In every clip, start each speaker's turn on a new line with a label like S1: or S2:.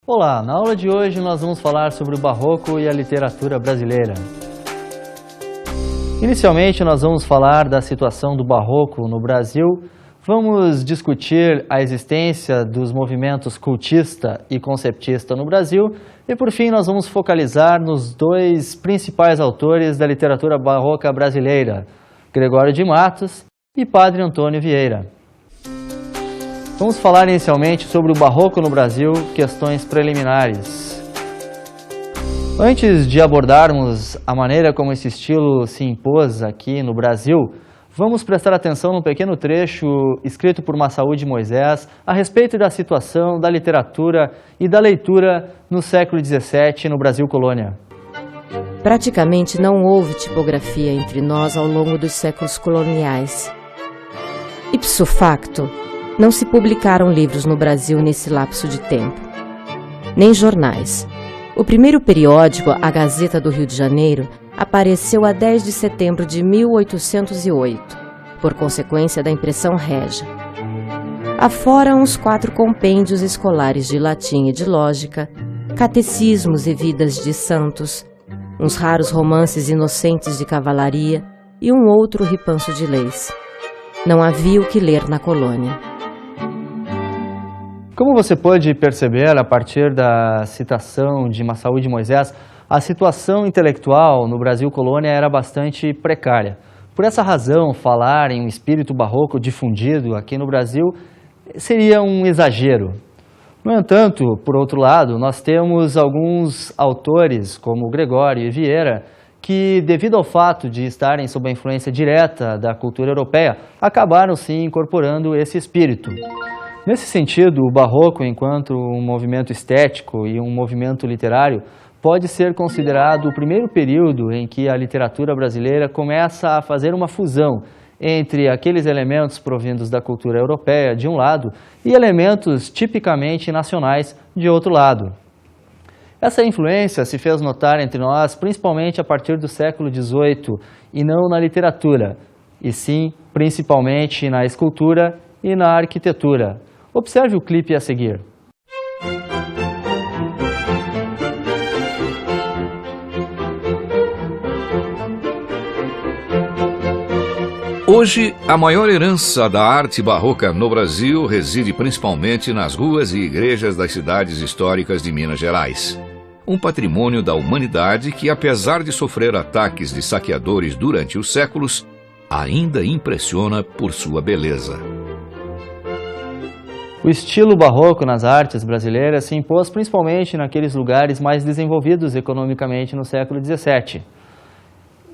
S1: Olá, na aula de hoje nós vamos falar sobre o Barroco e a literatura brasileira. Inicialmente nós vamos falar da situação do Barroco no Brasil, vamos discutir a existência dos movimentos cultista e conceptista no Brasil e por fim nós vamos focalizar nos dois principais autores da literatura barroca brasileira, Gregório de Matos e Padre Antônio Vieira. Vamos falar inicialmente sobre o Barroco no Brasil, questões preliminares. Antes de abordarmos a maneira como esse estilo se impôs aqui no Brasil, vamos prestar atenção num pequeno trecho escrito por Massaúde Moisés a respeito da situação da literatura e da leitura no século XVII no Brasil colônia.
S2: Praticamente não houve tipografia entre nós ao longo dos séculos coloniais. Ipso facto, não se publicaram livros no Brasil nesse lapso de tempo, nem jornais. O primeiro periódico, a Gazeta do Rio de Janeiro, apareceu a 10 de setembro de 1808, por consequência da impressão régia. Afora uns 4 compêndios escolares de latim e de lógica, catecismos e vidas de santos, uns raros romances inocentes de cavalaria e um outro ripanço de leis. Não havia o que ler na colônia.
S1: Como você pode perceber a partir da citação de Massaúde Moisés, a situação intelectual no Brasil colônia era bastante precária. Por essa razão, falar em um espírito barroco difundido aqui no Brasil seria um exagero. No entanto, por outro lado, nós temos alguns autores, como Gregório e Vieira, que, devido ao fato de estarem sob a influência direta da cultura europeia, acabaram sim incorporando esse espírito. Nesse sentido, o Barroco, enquanto um movimento estético e um movimento literário, pode ser considerado o primeiro período em que a literatura brasileira começa a fazer uma fusão entre aqueles elementos provindos da cultura europeia, de um lado, e elementos tipicamente nacionais, de outro lado. Essa influência se fez notar entre nós principalmente a partir do século XVIII, e não na literatura, e sim principalmente na escultura e na arquitetura. Observe o clipe a seguir.
S3: Hoje, a maior herança da arte barroca no Brasil reside principalmente nas ruas e igrejas das cidades históricas de Minas Gerais. Um patrimônio da humanidade que, apesar de sofrer ataques de saqueadores durante os séculos, ainda impressiona por sua beleza.
S1: O estilo barroco nas artes brasileiras se impôs principalmente naqueles lugares mais desenvolvidos economicamente no século XVII.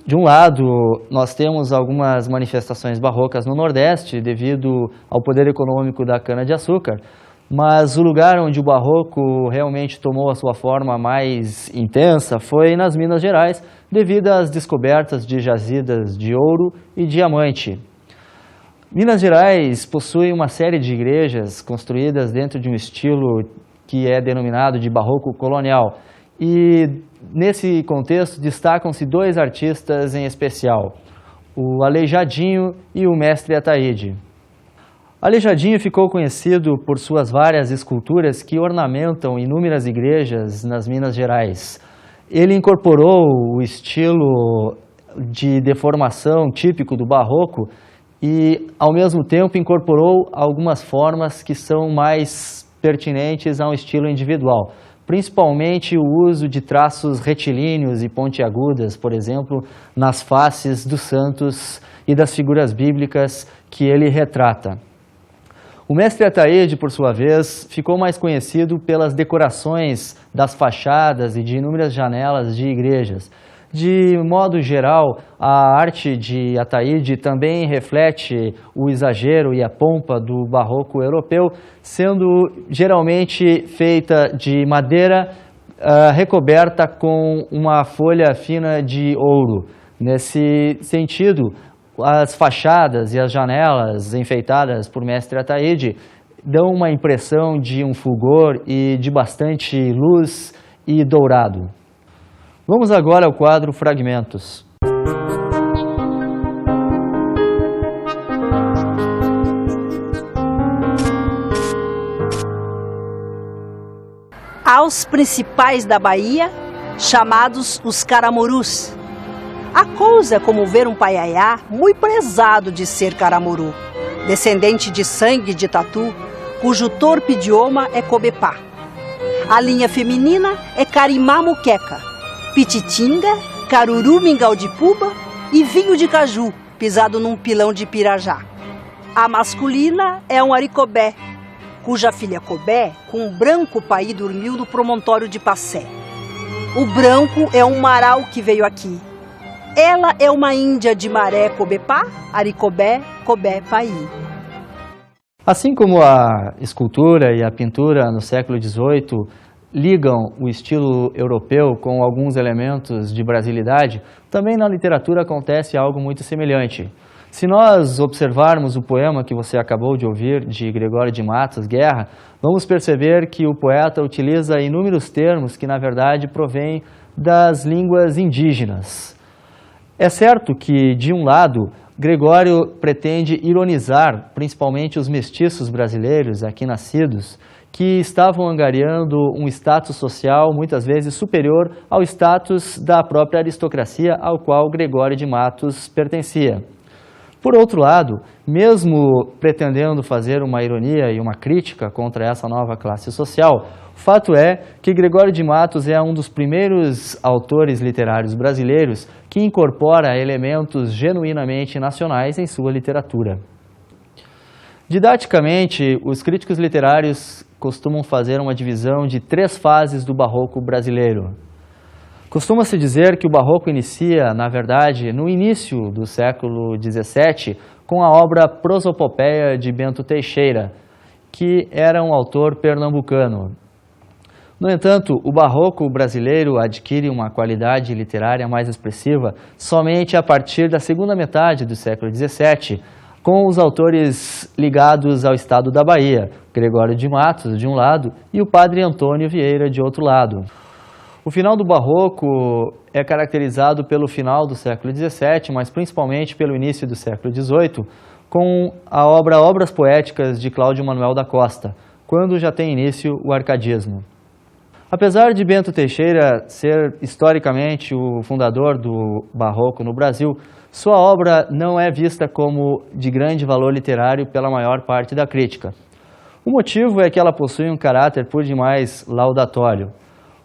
S1: De um lado, nós temos algumas manifestações barrocas no Nordeste devido ao poder econômico da cana-de-açúcar, mas o lugar onde o barroco realmente tomou a sua forma mais intensa foi nas Minas Gerais, devido às descobertas de jazidas de ouro e diamante. Minas Gerais possui uma série de igrejas construídas dentro de um estilo que é denominado de barroco colonial. E nesse contexto destacam-se 2 artistas em especial, o Aleijadinho e o mestre Ataíde. Aleijadinho ficou conhecido por suas várias esculturas que ornamentam inúmeras igrejas nas Minas Gerais. Ele incorporou o estilo de deformação típico do barroco e, ao mesmo tempo, incorporou algumas formas que são mais pertinentes a um estilo individual, principalmente o uso de traços retilíneos e pontiagudas, por exemplo, nas faces dos santos e das figuras bíblicas que ele retrata. O mestre Ataíde, por sua vez, ficou mais conhecido pelas decorações das fachadas e de inúmeras janelas de igrejas. De modo geral, a arte de Ataíde também reflete o exagero e a pompa do barroco europeu, sendo geralmente feita de madeira recoberta com uma folha fina de ouro. Nesse sentido, as fachadas e as janelas enfeitadas por mestre Ataíde dão uma impressão de um fulgor e de bastante luz e dourado. Vamos agora ao quadro Fragmentos.
S4: A saraus principais da Bahia, chamados os caramurus. A coisa é como ver um paiaiá muito prezado de ser caramuru, descendente de sangue de tatu, cujo torpe idioma é cobepá. A linha feminina é carimá muqueca, pititinga, caruru mingau de puba e vinho de caju, pisado num pilão de pirajá. A masculina é um aricobé, cuja filha Cobé, com um branco paí, dormiu no promontório de Passé. O branco é um marau que veio aqui. Ela é uma índia de maré cobepá, aricobé, cobé, paí.
S1: Assim como a escultura e a pintura no século XVIII ligam o estilo europeu com alguns elementos de brasilidade, também na literatura acontece algo muito semelhante. Se nós observarmos o poema que você acabou de ouvir, de Gregório de Matos, Guerra, vamos perceber que o poeta utiliza inúmeros termos que, na verdade, provêm das línguas indígenas. É certo que, de um lado, Gregório pretende ironizar, principalmente os mestiços brasileiros aqui nascidos, que estavam angariando um status social muitas vezes superior ao status da própria aristocracia ao qual Gregório de Matos pertencia. Por outro lado, mesmo pretendendo fazer uma ironia e uma crítica contra essa nova classe social, o fato é que Gregório de Matos é um dos primeiros autores literários brasileiros que incorpora elementos genuinamente nacionais em sua literatura. Didaticamente, os críticos literários costumam fazer uma divisão de 3 fases do barroco brasileiro. Costuma-se dizer que o barroco inicia, na verdade, no início do século XVII, com a obra Prosopopeia de Bento Teixeira, que era um autor pernambucano. No entanto, o barroco brasileiro adquire uma qualidade literária mais expressiva somente a partir da segunda metade do século XVII, com os autores ligados ao estado da Bahia, Gregório de Matos, de um lado, e o padre Antônio Vieira, de outro lado. O final do barroco é caracterizado pelo final do século XVII, mas principalmente pelo início do século XVIII, com a obra Obras Poéticas de Cláudio Manuel da Costa, quando já tem início o arcadismo. Apesar de Bento Teixeira ser historicamente o fundador do barroco no Brasil, sua obra não é vista como de grande valor literário pela maior parte da crítica. O motivo é que ela possui um caráter por demais laudatório.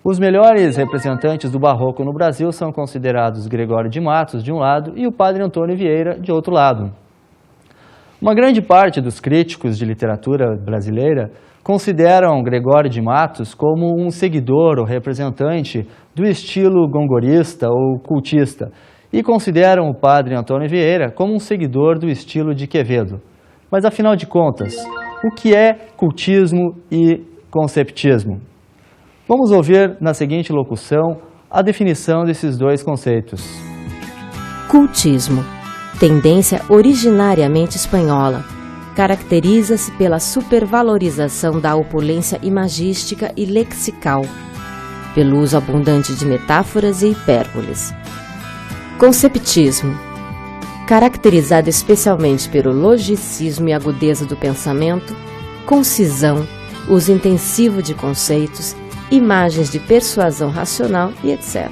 S1: Os melhores representantes do barroco no Brasil são considerados Gregório de Matos, de um lado, e o padre Antônio Vieira, de outro lado. Uma grande parte dos críticos de literatura brasileira consideram Gregório de Matos como um seguidor ou representante do estilo gongorista ou cultista e consideram o padre Antônio Vieira como um seguidor do estilo de Quevedo. Mas, afinal de contas, o que é cultismo e conceptismo? Vamos ouvir na seguinte locução a definição desses dois conceitos.
S2: Cultismo, tendência originariamente espanhola, caracteriza-se pela supervalorização da opulência imagística e lexical, pelo uso abundante de metáforas e hipérboles. Conceptismo, caracterizado especialmente pelo logicismo e agudeza do pensamento, concisão, uso intensivo de conceitos, imagens de persuasão racional e etc.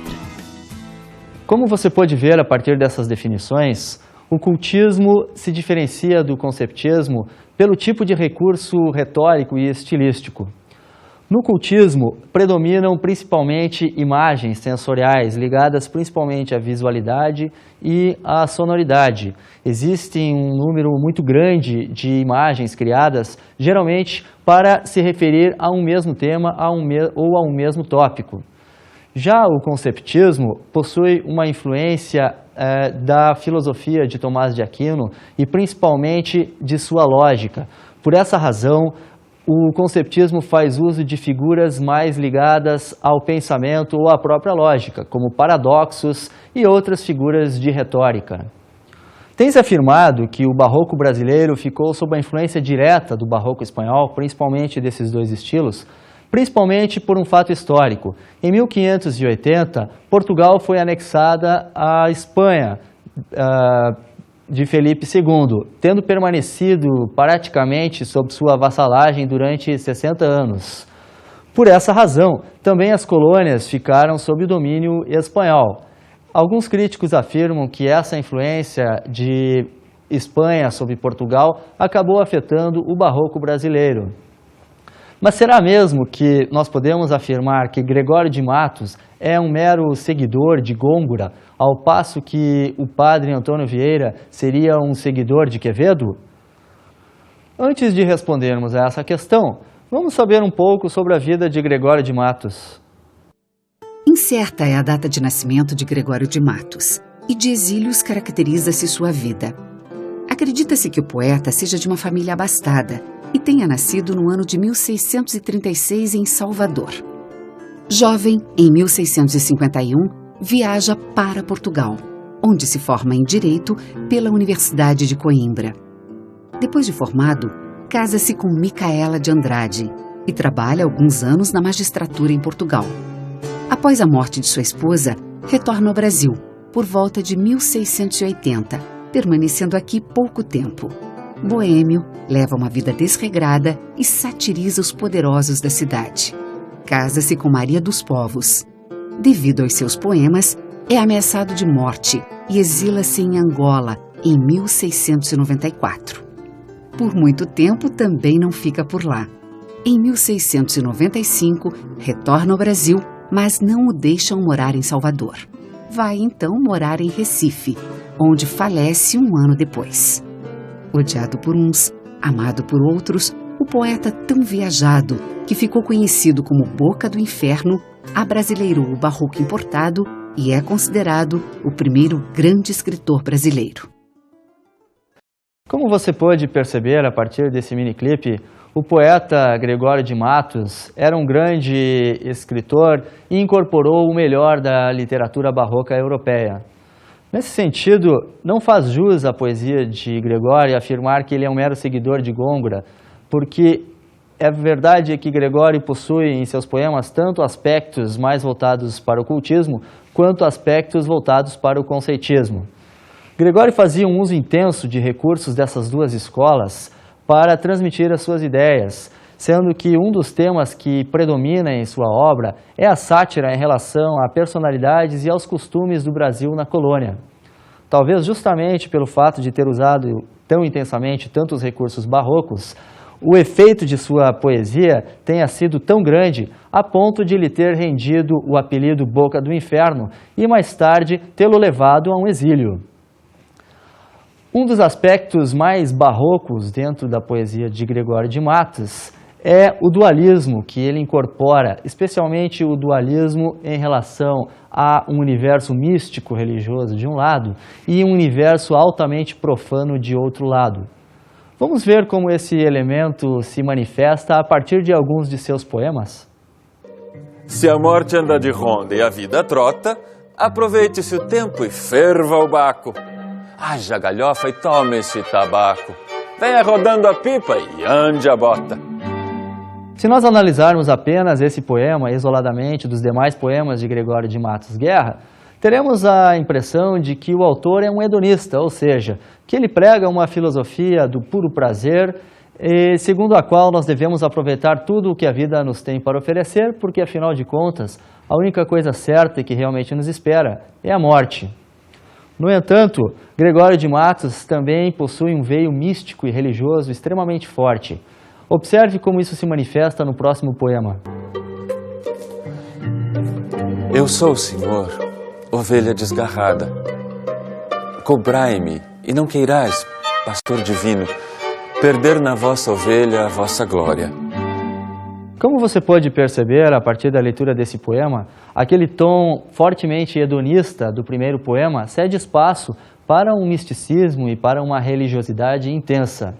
S1: Como você pode ver a partir dessas definições, o cultismo se diferencia do conceptismo pelo tipo de recurso retórico e estilístico. No cultismo, predominam principalmente imagens sensoriais ligadas principalmente à visualidade e à sonoridade. Existe um número muito grande de imagens criadas, geralmente para se referir a um mesmo tema ou a um mesmo tópico. Já o conceptismo possui uma influência da filosofia de Tomás de Aquino e principalmente de sua lógica. Por essa razão, o conceptismo faz uso de figuras mais ligadas ao pensamento ou à própria lógica, como paradoxos e outras figuras de retórica. Tem-se afirmado que o barroco brasileiro ficou sob a influência direta do barroco espanhol, principalmente desses dois estilos, principalmente por um fato histórico. Em 1580, Portugal foi anexada à Espanha de Felipe II, tendo permanecido praticamente sob sua vassalagem durante 60 anos. Por essa razão, também as colônias ficaram sob o domínio espanhol. Alguns críticos afirmam que essa influência de Espanha sobre Portugal acabou afetando o barroco brasileiro. Mas será mesmo que nós podemos afirmar que Gregório de Matos é um mero seguidor de Gôngora, ao passo que o padre Antônio Vieira seria um seguidor de Quevedo? Antes de respondermos a essa questão, vamos saber um pouco sobre a vida de Gregório de Matos.
S5: Incerta é a data de nascimento de Gregório de Matos, e de exílios caracteriza-se sua vida. Acredita-se que o poeta seja de uma família abastada e tenha nascido no ano de 1636 em Salvador. Jovem, em 1651, viaja para Portugal, onde se forma em Direito pela Universidade de Coimbra. Depois de formado, casa-se com Micaela de Andrade e trabalha alguns anos na magistratura em Portugal. Após a morte de sua esposa, retorna ao Brasil, por volta de 1680, permanecendo aqui pouco tempo. Boêmio, leva uma vida desregrada e satiriza os poderosos da cidade. Casa-se com Maria dos Povos. Devido aos seus poemas, é ameaçado de morte e exila-se em Angola, em 1694. Por muito tempo também não fica por lá. Em 1695, retorna ao Brasil, mas não o deixam morar em Salvador. Vai então morar em Recife, onde falece um ano depois. Odiado por uns, amado por outros, o poeta tão viajado, que ficou conhecido como Boca do Inferno, abrasileirou o barroco importado e é considerado o primeiro grande escritor brasileiro.
S1: Como você pôde perceber a partir desse miniclipe, o poeta Gregório de Matos era um grande escritor e incorporou o melhor da literatura barroca europeia. Nesse sentido, não faz jus à poesia de Gregório afirmar que ele é um mero seguidor de Gôngora, porque é verdade que Gregório possui em seus poemas tanto aspectos mais voltados para o cultismo, quanto aspectos voltados para o conceitismo. Gregório fazia um uso intenso de recursos dessas duas escolas para transmitir as suas ideias, sendo que um dos temas que predomina em sua obra é a sátira em relação a personalidades e aos costumes do Brasil na colônia. Talvez justamente pelo fato de ter usado tão intensamente tantos recursos barrocos, o efeito de sua poesia tenha sido tão grande a ponto de lhe ter rendido o apelido Boca do Inferno e mais tarde tê-lo levado a um exílio. Um dos aspectos mais barrocos dentro da poesia de Gregório de Matos é o dualismo que ele incorpora, especialmente o dualismo em relação a um universo místico religioso de um lado e um universo altamente profano de outro lado. Vamos ver como esse elemento se manifesta a partir de alguns de seus poemas?
S6: Se a morte anda de ronda e a vida trota, aproveite-se o tempo e ferva o baco. Haja galhofa e tome esse tabaco. Venha rodando a pipa e ande a bota.
S1: Se nós analisarmos apenas esse poema isoladamente dos demais poemas de Gregório de Matos Guerra, teremos a impressão de que o autor é um hedonista, ou seja, que ele prega uma filosofia do puro prazer, segundo a qual nós devemos aproveitar tudo o que a vida nos tem para oferecer, porque afinal de contas, a única coisa certa e que realmente nos espera é a morte. No entanto, Gregório de Matos também possui um veio místico e religioso extremamente forte. Observe como isso se manifesta no próximo poema.
S6: Eu sou o Senhor, ovelha desgarrada. Cobrai-me, e não queirais, pastor divino, perder na vossa ovelha a vossa glória.
S1: Como você pode perceber a partir da leitura desse poema, aquele tom fortemente hedonista do primeiro poema cede espaço para um misticismo e para uma religiosidade intensa.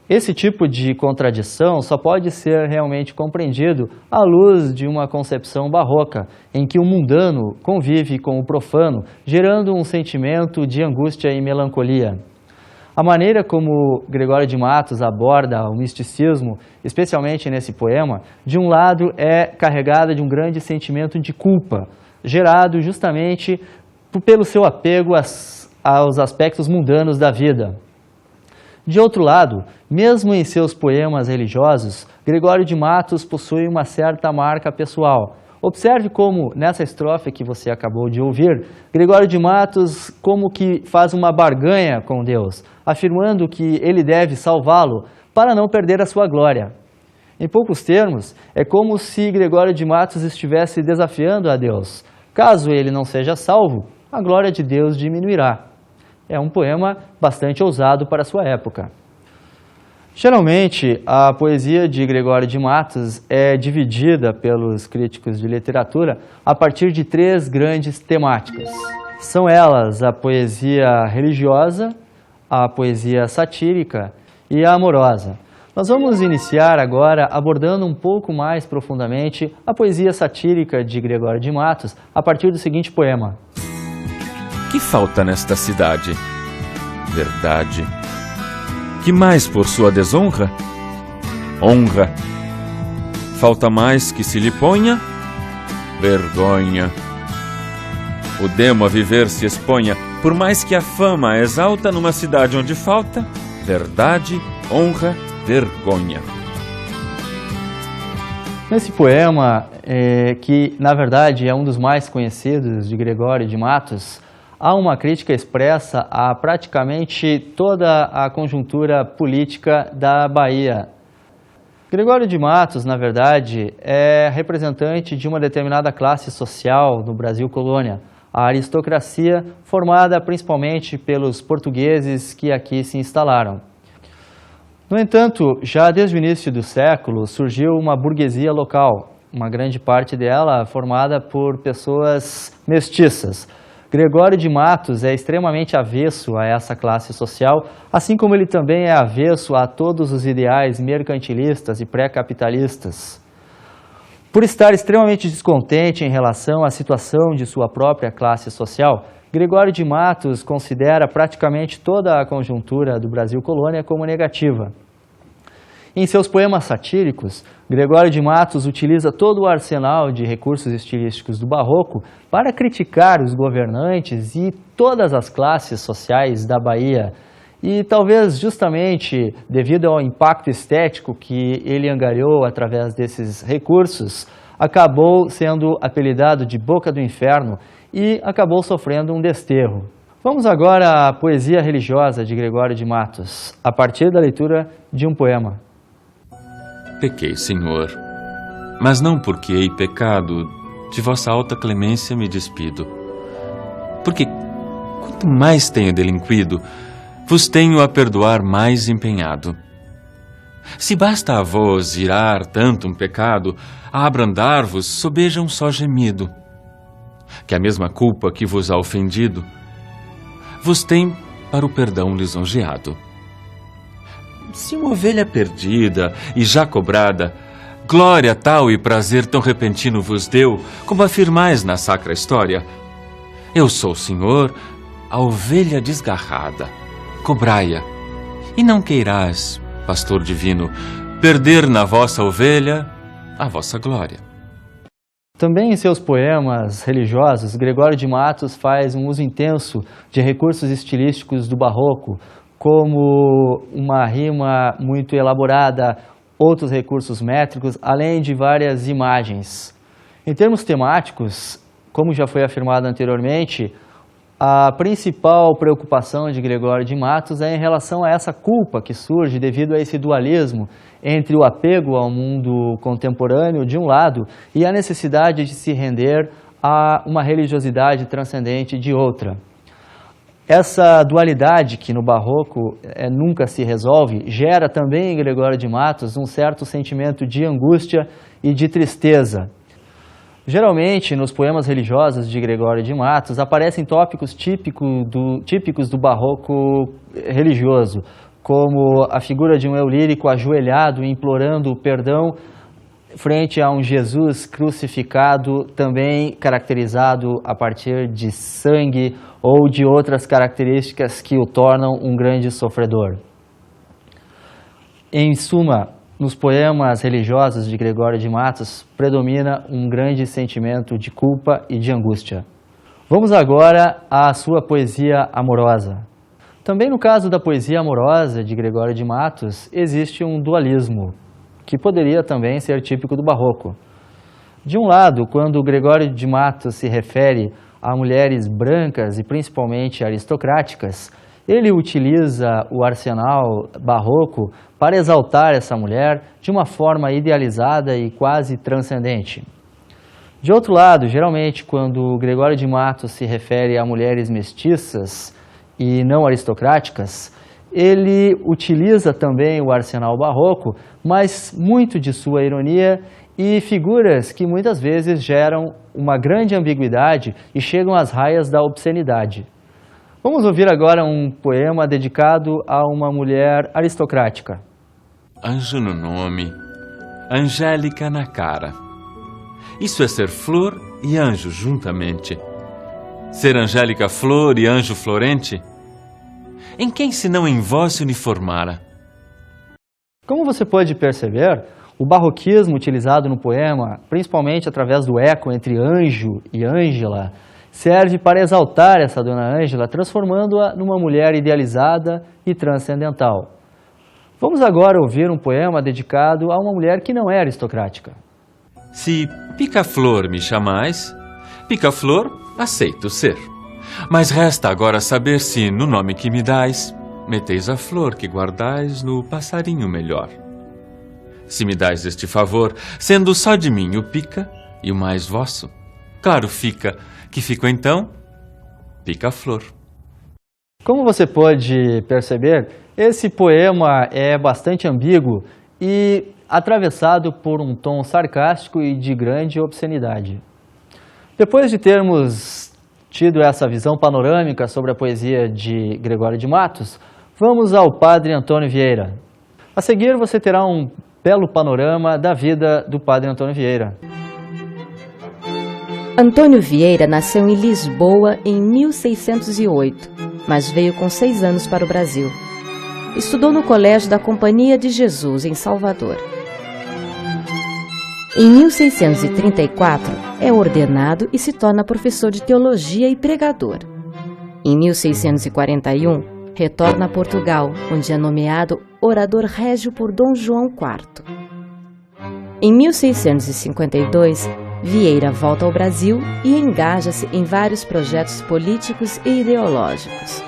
S1: Esse tipo de contradição só pode ser realmente compreendido à luz de uma concepção barroca, em que o mundano convive com o profano, gerando um sentimento de angústia e melancolia. A maneira como Gregório de Matos aborda o misticismo, especialmente nesse poema, de um lado é carregada de um grande sentimento de culpa, gerado justamente pelo seu apego aos aspectos mundanos da vida. De outro lado, mesmo em seus poemas religiosos, Gregório de Matos possui uma certa marca pessoal. Observe como, nessa estrofe que você acabou de ouvir, Gregório de Matos como que faz uma barganha com Deus, afirmando que ele deve salvá-lo para não perder a sua glória. Em poucos termos, é como se Gregório de Matos estivesse desafiando a Deus. Caso ele não seja salvo, a glória de Deus diminuirá. É um poema bastante ousado para a sua época. Geralmente, a poesia de Gregório de Matos é dividida pelos críticos de literatura a partir de 3 grandes temáticas. São elas a poesia religiosa, a poesia satírica e a amorosa. Nós vamos iniciar agora abordando um pouco mais profundamente a poesia satírica de Gregório de Matos a partir do seguinte poema.
S6: Que falta nesta cidade? Verdade. Que mais por sua desonra? Honra. Falta mais que se lhe ponha? Vergonha. O demo a viver se exponha, por mais que a fama exalta numa cidade onde falta verdade, honra, vergonha.
S1: Nesse poema, que na verdade é um dos mais conhecidos de Gregório de Matos, há uma crítica expressa a praticamente toda a conjuntura política da Bahia. Gregório de Matos, na verdade, é representante de uma determinada classe social no Brasil colônia, a aristocracia formada principalmente pelos portugueses que aqui se instalaram. No entanto, já desde o início do século surgiu uma burguesia local, uma grande parte dela formada por pessoas mestiças. Gregório de Matos é extremamente avesso a essa classe social, assim como ele também é avesso a todos os ideais mercantilistas e pré-capitalistas. Por estar extremamente descontente em relação à situação de sua própria classe social, Gregório de Matos considera praticamente toda a conjuntura do Brasil colônia como negativa. Em seus poemas satíricos, Gregório de Matos utiliza todo o arsenal de recursos estilísticos do Barroco para criticar os governantes e todas as classes sociais da Bahia. E talvez justamente devido ao impacto estético que ele angariou através desses recursos, acabou sendo apelidado de Boca do Inferno e acabou sofrendo um desterro. Vamos agora à poesia religiosa de Gregório de Matos, a partir da leitura de um poema.
S7: Pequei, Senhor, mas não porque hei pecado, de vossa alta clemência me despido. Porque quanto mais tenho delinquido, vos tenho a perdoar mais empenhado. Se basta a vós irar tanto um pecado, a abrandar-vos sobeja um só gemido. Que a mesma culpa que vos ha ofendido, vos tem para o perdão lisonjeado. Se uma ovelha perdida e já cobrada, glória tal e prazer tão repentino vos deu, como afirmais na sacra história, eu sou, Senhor, a ovelha desgarrada, cobrai-a, e não queirás, pastor divino, perder na vossa ovelha a vossa glória.
S1: Também em seus poemas religiosos, Gregório de Matos faz um uso intenso de recursos estilísticos do Barroco, como uma rima muito elaborada, outros recursos métricos, além de várias imagens. Em termos temáticos, como já foi afirmado anteriormente, a principal preocupação de Gregório de Matos é em relação a essa culpa que surge devido a esse dualismo entre o apego ao mundo contemporâneo, de um lado, e a necessidade de se render a uma religiosidade transcendente, de outra. Essa dualidade que no Barroco nunca se resolve, gera também em Gregório de Matos um certo sentimento de angústia e de tristeza. Geralmente, nos poemas religiosos de Gregório de Matos, aparecem tópicos típicos do Barroco religioso, como a figura de um eu lírico ajoelhado implorando perdão frente a um Jesus crucificado, também caracterizado a partir de sangue ou de outras características que o tornam um grande sofredor. Em suma, nos poemas religiosos de Gregório de Matos, predomina um grande sentimento de culpa e de angústia. Vamos agora à sua poesia amorosa. Também no caso da poesia amorosa de Gregório de Matos, existe um dualismo, que poderia também ser típico do Barroco. De um lado, quando Gregório de Matos se refere a mulheres brancas e principalmente aristocráticas, ele utiliza o arsenal barroco para exaltar essa mulher de uma forma idealizada e quase transcendente. De outro lado, geralmente, quando Gregório de Matos se refere a mulheres mestiças e não aristocráticas, ele utiliza também o arsenal barroco, mas muito de sua ironia e figuras que muitas vezes geram uma grande ambiguidade e chegam às raias da obscenidade. Vamos ouvir agora um poema dedicado a uma mulher aristocrática.
S7: Anjo no nome, Angélica na cara. Isso é ser flor e anjo juntamente. Ser Angélica flor e anjo florente? Em quem senão em vós se uniformara?
S1: Como você pode perceber, o barroquismo utilizado no poema, principalmente através do eco entre anjo e Ângela, serve para exaltar essa dona Ângela, transformando-a numa mulher idealizada e transcendental. Vamos agora ouvir um poema dedicado a uma mulher que não é aristocrática.
S7: Se pica-flor me chamais, pica-flor aceito ser. Mas resta agora saber se, no nome que me dais, meteis a flor que guardais no passarinho melhor. Se me dais este favor, sendo só de mim o pica e o mais vosso, claro fica que fico então pica-flor.
S1: Como você pode perceber, esse poema é bastante ambíguo e atravessado por um tom sarcástico e de grande obscenidade. Depois de termos tido essa visão panorâmica sobre a poesia de Gregório de Matos, vamos ao Padre Antônio Vieira. A seguir você terá um belo panorama da vida do Padre Antônio Vieira.
S2: Antônio Vieira nasceu em Lisboa em 1608, mas veio com 6 anos para o Brasil. Estudou no Colégio da Companhia de Jesus, em Salvador. Em 1634, é ordenado e se torna professor de teologia e pregador. Em 1641, retorna a Portugal, onde é nomeado orador régio por Dom João IV. Em 1652, Vieira volta ao Brasil e engaja-se em vários projetos políticos e ideológicos.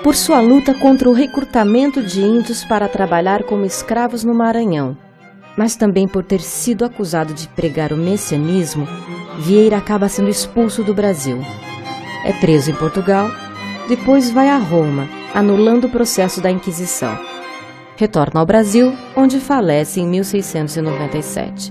S2: Por sua luta contra o recrutamento de índios para trabalhar como escravos no Maranhão, mas também por ter sido acusado de pregar o messianismo, Vieira acaba sendo expulso do Brasil. É preso em Portugal, depois vai a Roma, anulando o processo da Inquisição. Retorna ao Brasil, onde falece em 1697.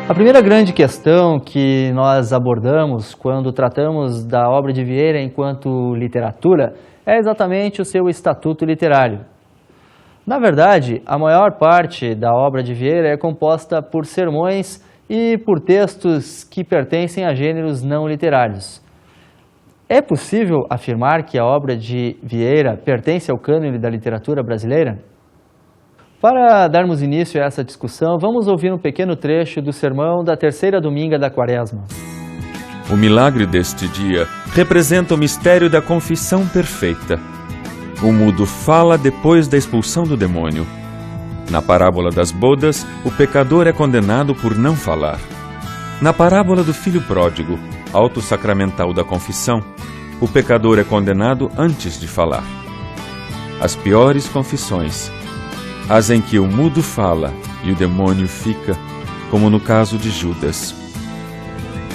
S1: A primeira grande questão que nós abordamos quando tratamos da obra de Vieira enquanto literatura é exatamente o seu estatuto literário. Na verdade, a maior parte da obra de Vieira é composta por sermões e por textos que pertencem a gêneros não literários. É possível afirmar que a obra de Vieira pertence ao cânone da literatura brasileira? Para darmos início a essa discussão, vamos ouvir um pequeno trecho do sermão da terceira dominga da Quaresma.
S7: O milagre deste dia representa o mistério da confissão perfeita. O mudo fala depois da expulsão do demônio. Na parábola das bodas, o pecador é condenado por não falar. Na parábola do filho pródigo, auto sacramental da confissão, o pecador é condenado antes de falar. As piores confissões, as em que o mudo fala e o demônio fica, como no caso de Judas.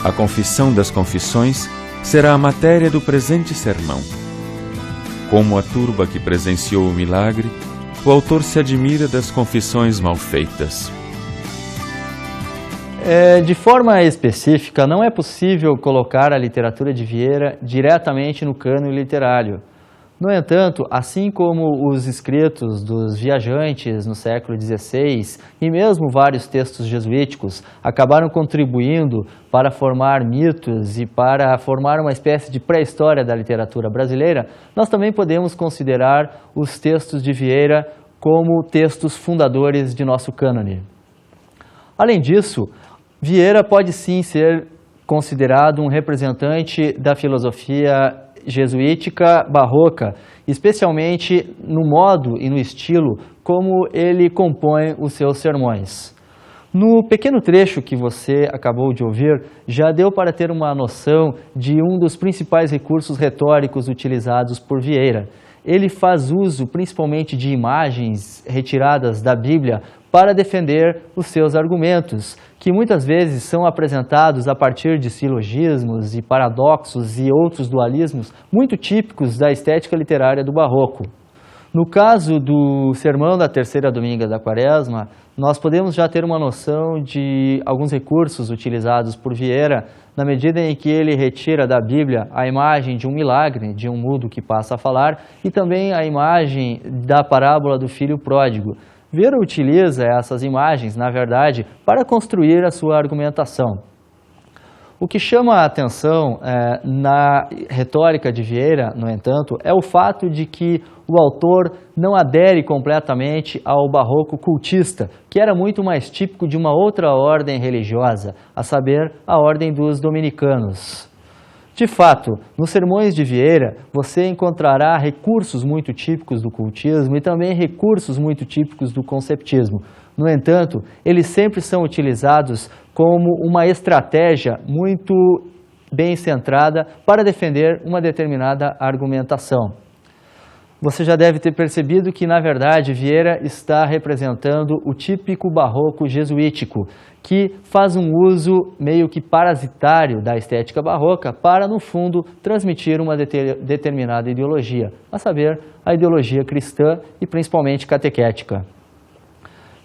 S7: A confissão das confissões será a matéria do presente sermão. Como a turba que presenciou o milagre, o autor se admira das confissões mal feitas.
S1: De forma específica, não é possível colocar a literatura de Vieira diretamente no cânone literário. No entanto, assim como os escritos dos viajantes no século XVI e mesmo vários textos jesuíticos acabaram contribuindo para formar mitos e para formar uma espécie de pré-história da literatura brasileira, nós também podemos considerar os textos de Vieira como textos fundadores de nosso cânone. Além disso, Vieira pode sim ser considerado um representante da filosofia jesuítica barroca, especialmente no modo e no estilo como ele compõe os seus sermões. No pequeno trecho que você acabou de ouvir, já deu para ter uma noção de um dos principais recursos retóricos utilizados por Vieira. Ele faz uso principalmente de imagens retiradas da Bíblia para defender os seus argumentos, que muitas vezes são apresentados a partir de silogismos e paradoxos e outros dualismos muito típicos da estética literária do Barroco. No caso do Sermão da Terceira Dominga da Quaresma, nós podemos já ter uma noção de alguns recursos utilizados por Vieira, na medida em que ele retira da Bíblia a imagem de um milagre, de um mudo que passa a falar, e também a imagem da parábola do filho pródigo. Vieira utiliza essas imagens, na verdade, para construir a sua argumentação. O que chama a atenção na retórica de Vieira, no entanto, é o fato de que o autor não adere completamente ao barroco cultista, que era muito mais típico de uma outra ordem religiosa, a saber, a ordem dos dominicanos. De fato, nos sermões de Vieira, você encontrará recursos muito típicos do cultismo e também recursos muito típicos do conceptismo. No entanto, eles sempre são utilizados como uma estratégia muito bem centrada para defender uma determinada argumentação. Você já deve ter percebido que, na verdade, Vieira está representando o típico barroco jesuítico, que faz um uso meio que parasitário da estética barroca para, no fundo, transmitir uma determinada ideologia, a saber, a ideologia cristã e principalmente catequética.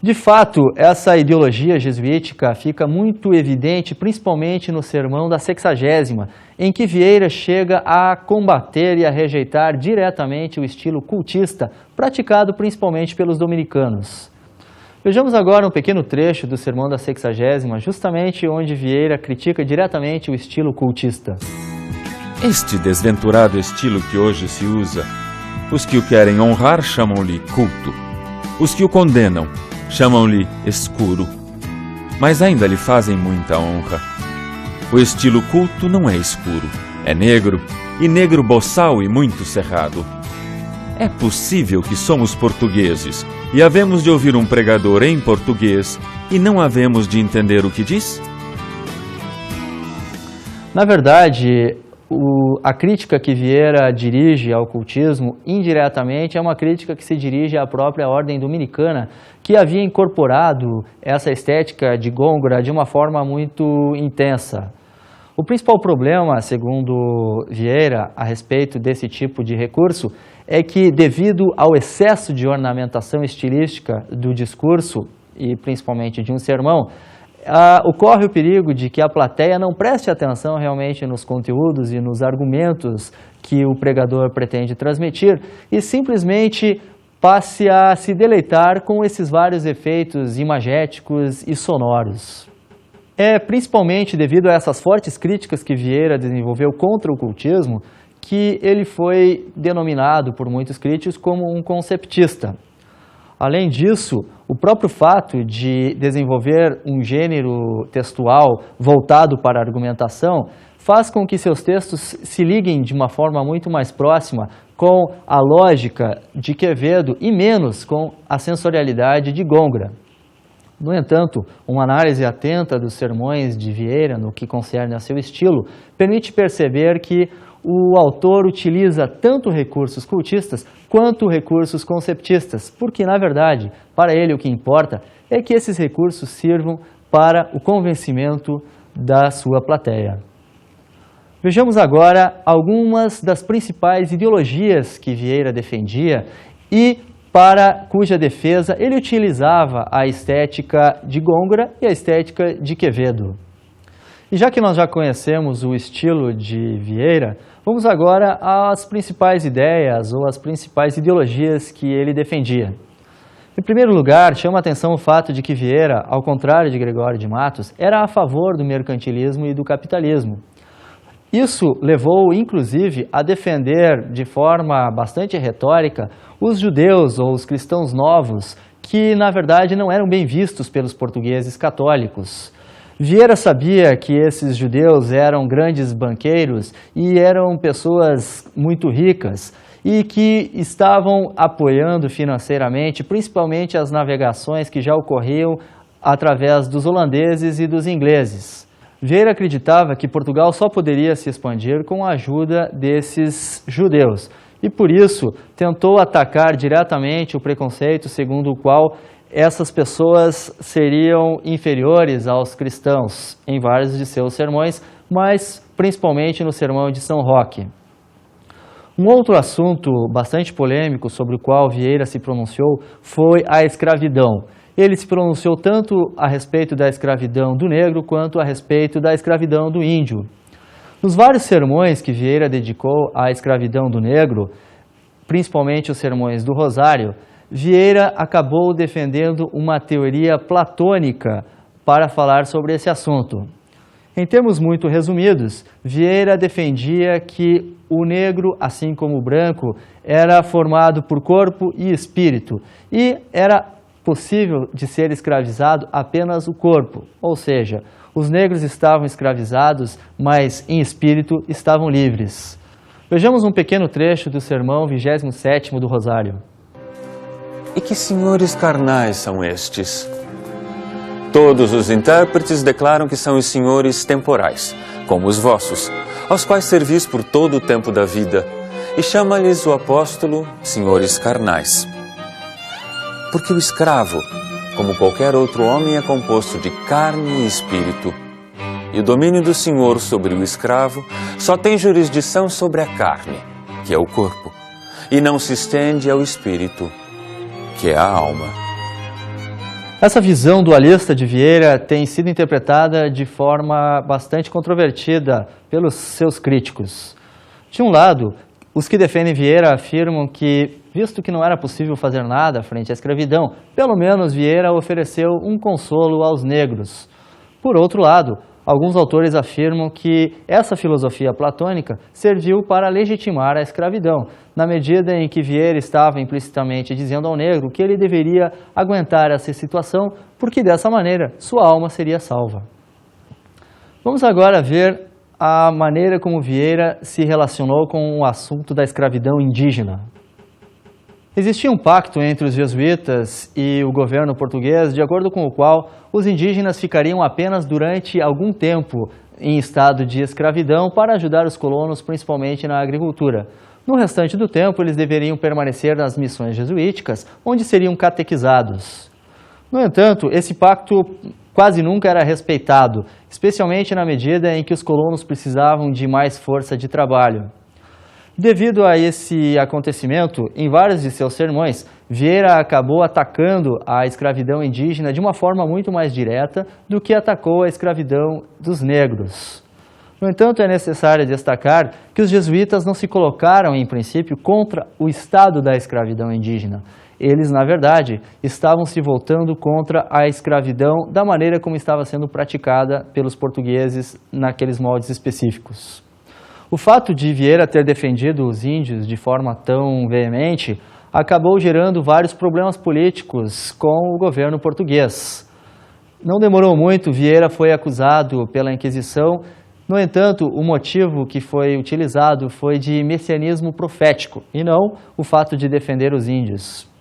S1: De fato, essa ideologia jesuítica fica muito evidente, principalmente no Sermão da Sexagésima, em que Vieira chega a combater e a rejeitar diretamente o estilo cultista, praticado principalmente pelos dominicanos. Vejamos agora um pequeno trecho do Sermão da Sexagésima, justamente onde Vieira critica diretamente o estilo cultista.
S7: Este desventurado estilo que hoje se usa, os que o querem honrar chamam-lhe culto, os que o condenam chamam-lhe escuro, mas ainda lhe fazem muita honra. O estilo culto não é escuro, é negro, e negro boçal e muito cerrado. É possível que somos portugueses e havemos de ouvir um pregador em português e não havemos de entender o que diz?
S1: Na verdade, a crítica que Vieira dirige ao cultismo, indiretamente, é uma crítica que se dirige à própria ordem dominicana, que havia incorporado essa estética de Gôngora de uma forma muito intensa. O principal problema, segundo Vieira, a respeito desse tipo de recurso, é que, devido ao excesso de ornamentação estilística do discurso, e principalmente de um sermão, ocorre o perigo de que a plateia não preste atenção realmente nos conteúdos e nos argumentos que o pregador pretende transmitir e simplesmente passe a se deleitar com esses vários efeitos imagéticos e sonoros. É principalmente devido a essas fortes críticas que Vieira desenvolveu contra o cultismo que ele foi denominado por muitos críticos como um conceptista. Além disso, o próprio fato de desenvolver um gênero textual voltado para a argumentação faz com que seus textos se liguem de uma forma muito mais próxima com a lógica de Quevedo e menos com a sensorialidade de Gôngora. No entanto, uma análise atenta dos sermões de Vieira no que concerne a seu estilo permite perceber que o autor utiliza tanto recursos cultistas quanto recursos conceptistas, porque, na verdade, para ele o que importa é que esses recursos sirvam para o convencimento da sua plateia. Vejamos agora algumas das principais ideologias que Vieira defendia e para cuja defesa ele utilizava a estética de Gôngora e a estética de Quevedo. E já que nós já conhecemos o estilo de Vieira, vamos agora às principais ideias ou às principais ideologias que ele defendia. Em primeiro lugar, chama a atenção o fato de que Vieira, ao contrário de Gregório de Matos, era a favor do mercantilismo e do capitalismo. Isso levou, inclusive, a defender de forma bastante retórica os judeus ou os cristãos novos, que, na verdade, não eram bem vistos pelos portugueses católicos. Vieira sabia que esses judeus eram grandes banqueiros e eram pessoas muito ricas e que estavam apoiando financeiramente, principalmente as navegações que já ocorriam através dos holandeses e dos ingleses. Vieira acreditava que Portugal só poderia se expandir com a ajuda desses judeus e, por isso, tentou atacar diretamente o preconceito segundo o qual essas pessoas seriam inferiores aos cristãos em vários de seus sermões, mas principalmente no sermão de São Roque. Um outro assunto bastante polêmico sobre o qual Vieira se pronunciou foi a escravidão. Ele se pronunciou tanto a respeito da escravidão do negro quanto a respeito da escravidão do índio. Nos vários sermões que Vieira dedicou à escravidão do negro, principalmente os sermões do Rosário, Vieira acabou defendendo uma teoria platônica para falar sobre esse assunto. Em termos muito resumidos, Vieira defendia que o negro, assim como o branco, era formado por corpo e espírito e era possível de ser escravizado apenas o corpo, ou seja, os negros estavam escravizados, mas em espírito estavam livres. Vejamos um pequeno trecho do sermão 27º do Rosário.
S6: E que senhores carnais são estes? Todos os intérpretes declaram que são os senhores temporais, como os vossos, aos quais servis por todo o tempo da vida, e chama-lhes o apóstolo senhores carnais. Porque o escravo, como qualquer outro homem, é composto de carne e espírito, e o domínio do senhor sobre o escravo só tem jurisdição sobre a carne, que é o corpo, e não se estende ao espírito, que é a alma.
S1: Essa visão dualista de Vieira tem sido interpretada de forma bastante controvertida pelos seus críticos. De um lado, os que defendem Vieira afirmam que, visto que não era possível fazer nada frente à escravidão, pelo menos Vieira ofereceu um consolo aos negros. Por outro lado, alguns autores afirmam que essa filosofia platônica serviu para legitimar a escravidão, na medida em que Vieira estava implicitamente dizendo ao negro que ele deveria aguentar essa situação, porque dessa maneira sua alma seria salva. Vamos agora ver a maneira como Vieira se relacionou com o assunto da escravidão indígena. Existia um pacto entre os jesuítas e o governo português, de acordo com o qual os indígenas ficariam apenas durante algum tempo em estado de escravidão para ajudar os colonos, principalmente na agricultura. No restante do tempo, eles deveriam permanecer nas missões jesuíticas, onde seriam catequizados. No entanto, esse pacto quase nunca era respeitado, especialmente na medida em que os colonos precisavam de mais força de trabalho. Devido a esse acontecimento, em vários de seus sermões, Vieira acabou atacando a escravidão indígena de uma forma muito mais direta do que atacou a escravidão dos negros. No entanto, é necessário destacar que os jesuítas não se colocaram, em princípio, contra o estado da escravidão indígena. Eles, na verdade, estavam se voltando contra a escravidão da maneira como estava sendo praticada pelos portugueses naqueles moldes específicos. O fato de Vieira ter defendido os índios de forma tão veemente acabou gerando vários problemas políticos com o governo português. Não demorou muito, Vieira foi acusado pela Inquisição. No entanto, o motivo que foi utilizado foi de messianismo profético e não o fato de defender os índios.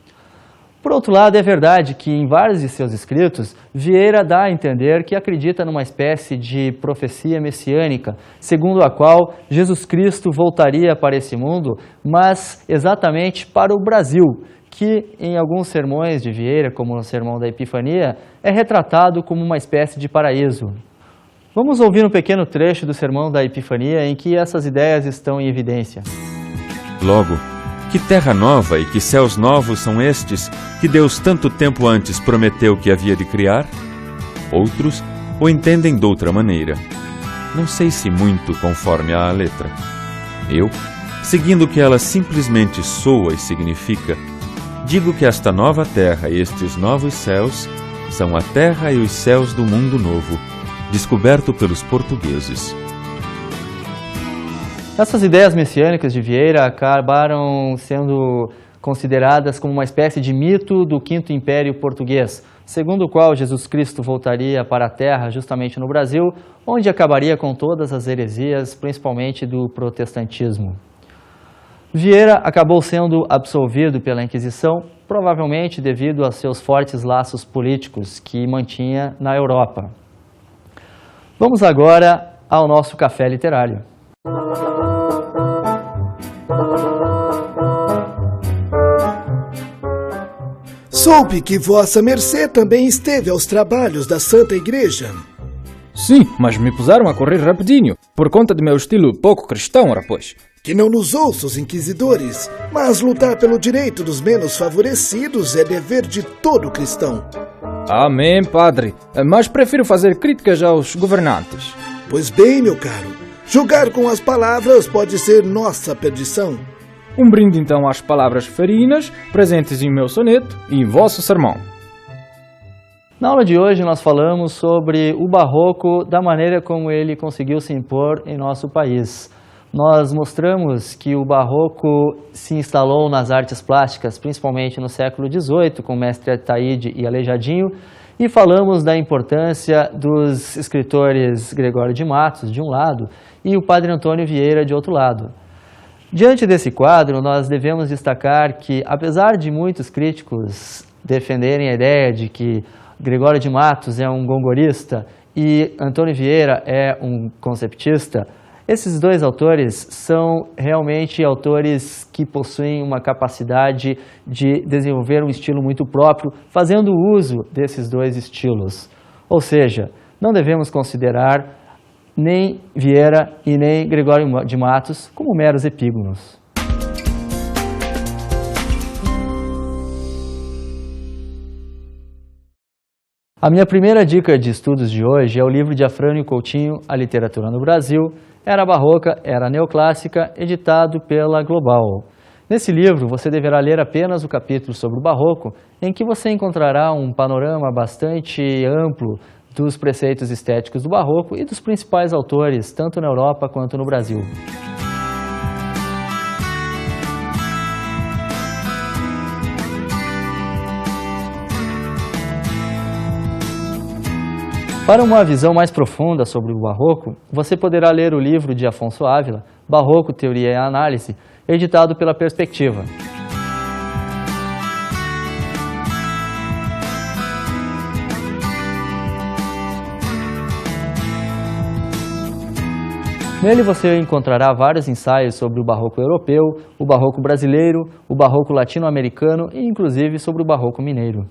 S1: Por outro lado, é verdade que em vários de seus escritos, Vieira dá a entender que acredita numa espécie de profecia messiânica, segundo a qual Jesus Cristo voltaria para esse mundo, mas exatamente para o Brasil, que em alguns sermões de Vieira, como o Sermão da Epifania, é retratado como uma espécie de paraíso. Vamos ouvir um pequeno trecho do Sermão da Epifania em que essas ideias estão em evidência.
S7: Logo, que terra nova e que céus novos são estes que Deus tanto tempo antes prometeu que havia de criar? Outros o entendem de outra maneira. Não sei se muito conforme à letra. Eu, seguindo o que ela simplesmente soa e significa, digo que esta nova terra e estes novos céus são a terra e os céus do mundo novo, descoberto pelos portugueses.
S1: Essas ideias messiânicas de Vieira acabaram sendo consideradas como uma espécie de mito do Quinto Império Português, segundo o qual Jesus Cristo voltaria para a Terra justamente no Brasil, onde acabaria com todas as heresias, principalmente do protestantismo. Vieira acabou sendo absolvido pela Inquisição, provavelmente devido a seus fortes laços políticos que mantinha na Europa. Vamos agora ao nosso café literário.
S8: Soube que Vossa Mercê também esteve aos trabalhos da Santa Igreja.
S9: Sim, mas me puseram a correr rapidinho, por conta de meu estilo pouco cristão, rapaz.
S8: Que não nos ouça os inquisidores, mas lutar pelo direito dos menos favorecidos é dever de todo cristão.
S9: Amém, padre, mas prefiro fazer críticas aos governantes.
S8: Pois bem, meu caro, julgar com as palavras pode ser nossa perdição.
S9: Um brinde então às palavras ferinas, presentes em meu soneto e em vosso sermão.
S1: Na aula de hoje nós falamos sobre o Barroco, da maneira como ele conseguiu se impor em nosso país. Nós mostramos que o Barroco se instalou nas artes plásticas, principalmente no século XVIII, com o mestre Ataíde e Aleijadinho, e falamos da importância dos escritores Gregório de Matos, de um lado, e o padre Antônio Vieira, de outro lado. Diante desse quadro, nós devemos destacar que, apesar de muitos críticos defenderem a ideia de que Gregório de Matos é um gongorista e Antônio Vieira é um conceptista, esses dois autores são realmente autores que possuem uma capacidade de desenvolver um estilo muito próprio, fazendo uso desses dois estilos. Ou seja, não devemos considerar nem Vieira e nem Gregório de Matos como meros epígonos. A minha primeira dica de estudos de hoje é o livro de Afrânio Coutinho, A Literatura no Brasil, Era Barroca, Era Neoclássica, editado pela Global. Nesse livro, você deverá ler apenas o capítulo sobre o Barroco, em que você encontrará um panorama bastante amplo dos preceitos estéticos do Barroco e dos principais autores, tanto na Europa quanto no Brasil. Para uma visão mais profunda sobre o Barroco, você poderá ler o livro de Afonso Ávila, Barroco, Teoria e Análise, editado pela Perspectiva. Nele você encontrará vários ensaios sobre o Barroco europeu, o Barroco brasileiro, o Barroco latino-americano e inclusive sobre o Barroco mineiro.